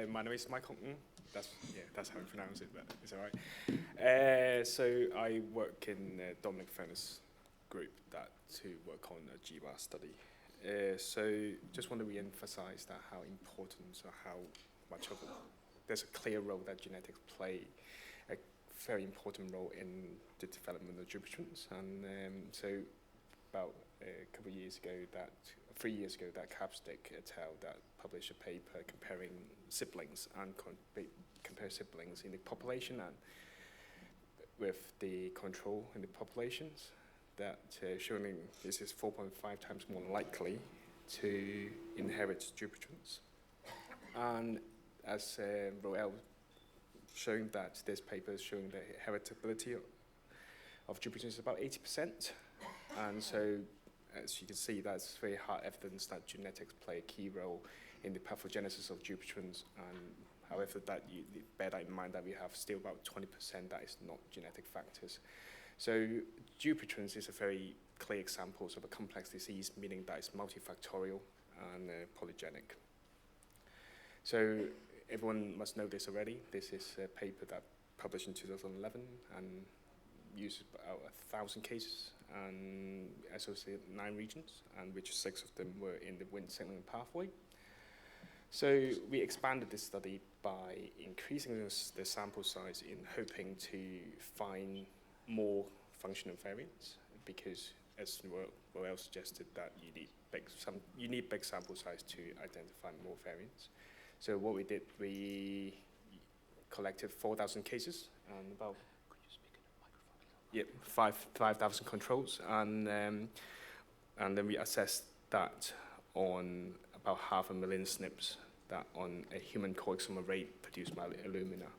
My name is Michael. That's how you pronounce it, but it's all right. So I work in Dominic Fenner's group to work on a GWAS study. So just want to re-emphasize that how important or how much of there's a clear role that genetics play, a very important role in the development of Dupuytrens. And so about a couple of years ago, 3 years ago, that Capstick et al. That published a paper comparing siblings and compare siblings in the population and with the control in the populations, that showing this is 4.5 times more likely to inherit Dupuytrens. And as Roel showing that this paper is showing the heritability of Dupuytrens is about 80%. And so, as you can see, that's very hard evidence that genetics play a key role in the pathogenesis of Dupuytrens. And however, that you bear that in mind that we have still about 20% that is not genetic factors. So Dupuytrens is a very clear example of a complex disease, meaning that it's multifactorial and polygenic. So everyone must know this already. This is a paper that published in 2011 and used about 1,000 cases and associated 9 regions, and which 6 of them were in the Wnt signaling pathway. So we expanded this study by increasing the sample size in hoping to find more functional variants, because as Roel suggested, that you need big sample size to identify more variants. So what we did, we collected 4,000 cases and about 5,000 controls, and then we assessed that on about 500,000 SNPs that on a human coexome array produced by Illumina.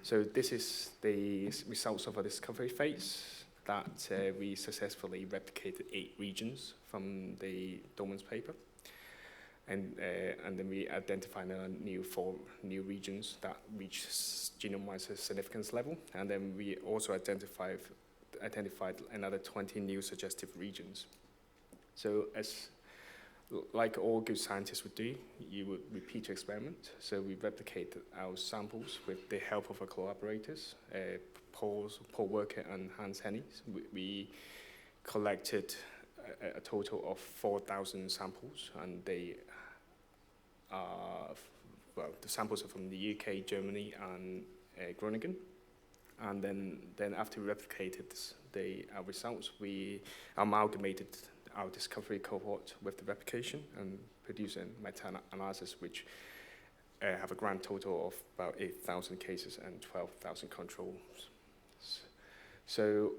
So this is the results of our discovery phase, that we successfully replicated 8 regions from the Doman's paper. And then we identified 4 new regions that reach genome-wide significance level. And then we also identified another 20 new suggestive regions. So like all good scientists would do, you would repeat your experiment. So we replicated our samples with the help of our collaborators, Paul Worker and Hans Hennies. We collected a total of 4,000 samples, and they are, the samples are from the UK, Germany, and Groningen. And then after we replicated our results, we amalgamated our discovery cohort with the replication and produced a meta-analysis, which have a grand total of about 8,000 cases and 12,000 controls. So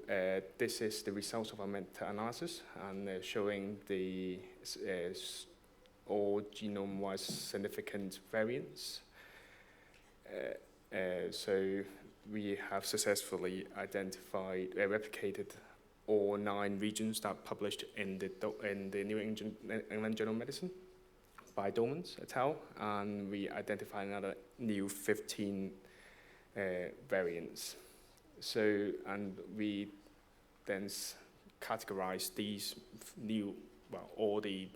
this is the results of our meta-analysis, and showing the all genome-wide significant variants. So we have successfully replicated all 9 regions that published in the New England Journal of Medicine by Domans et al. And we identified another new 15 variants. So, and we then categorized these all the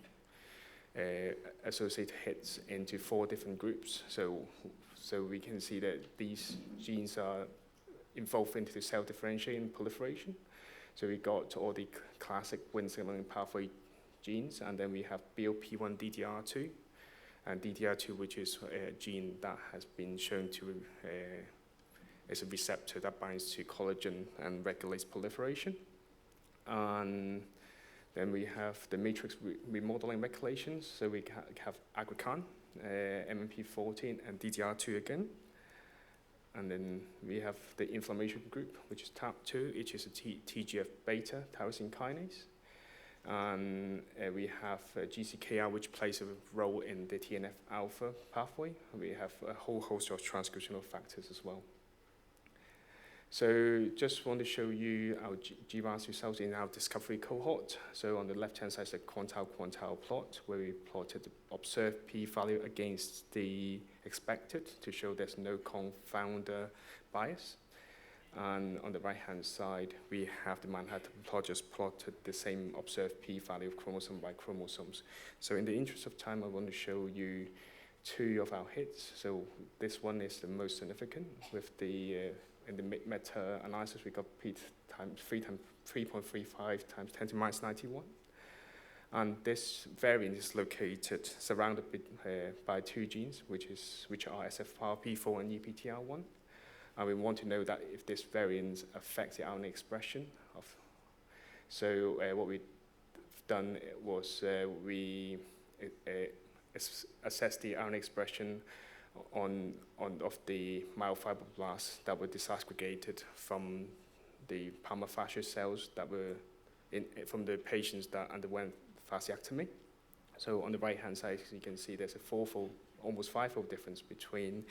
associated hits into 4 different groups. So we can see that these genes are involved into the cell differentiation and proliferation. So we got all the classic Wnt signaling pathway genes, and then we have BOP1 DDR2, and DDR2, which is a gene that has been shown to is a receptor that binds to collagen and regulates proliferation. And then we have the matrix remodeling regulations. So we have Aggrecan, MMP14, and DDR2 again. And then we have the inflammation group, which is TAP2, which is a TGF-beta tyrosine kinase. And we have GCKR, which plays a role in the TNF-alpha pathway. We have a whole host of transcriptional factors as well. So just want to show you our GWAS results in our discovery cohort. So on the left-hand side is a quantile plot, where we plotted the observed p-value against the expected to show there's no confounder bias. And on the right-hand side, we have the Manhattan plot, just plotted the same observed p-value of chromosome by chromosomes. So in the interest of time, I want to show you two of our hits. So this one is the most significant with the in the meta-analysis we got p times 3.35 times 10 to minus 91. And this variant is located, surrounded by two genes, which are SFRP4 and UPTR1. And we want to know that if this variant affects the RNA expression of. So what we've done was we assessed the RNA expression of the myofibroblasts that were disaggregated from the palmar fascia cells that were from the patients that underwent fasciectomy. So on the right-hand side, you can see there's a fourfold, almost fivefold difference between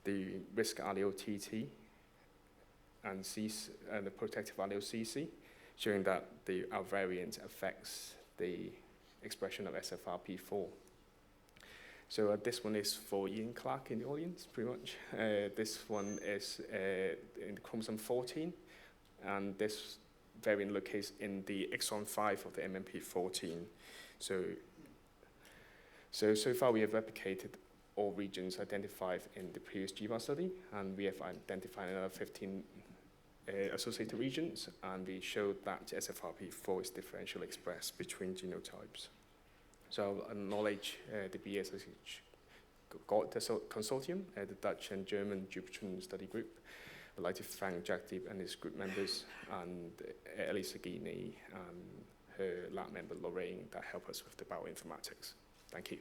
the risk allele TT and the protective allele CC, showing that our variant affects the expression of SFRP4. So this one is for Ian Clark in the audience, pretty much. This one is in chromosome 14, and this variant locates in the exon 5 of the MMP14. So far we have replicated all regions identified in the previous GWAS study, and we have identified another 15 associated regions, and we showed that SFRP4 is differentially expressed between genotypes. So I'll acknowledge the BSH consortium, the Dutch and German Dupuytren study group. I'd like to thank Jagdeep and his group members, and Elisa Guinea and her lab member Lorraine that help us with the bioinformatics. Thank you.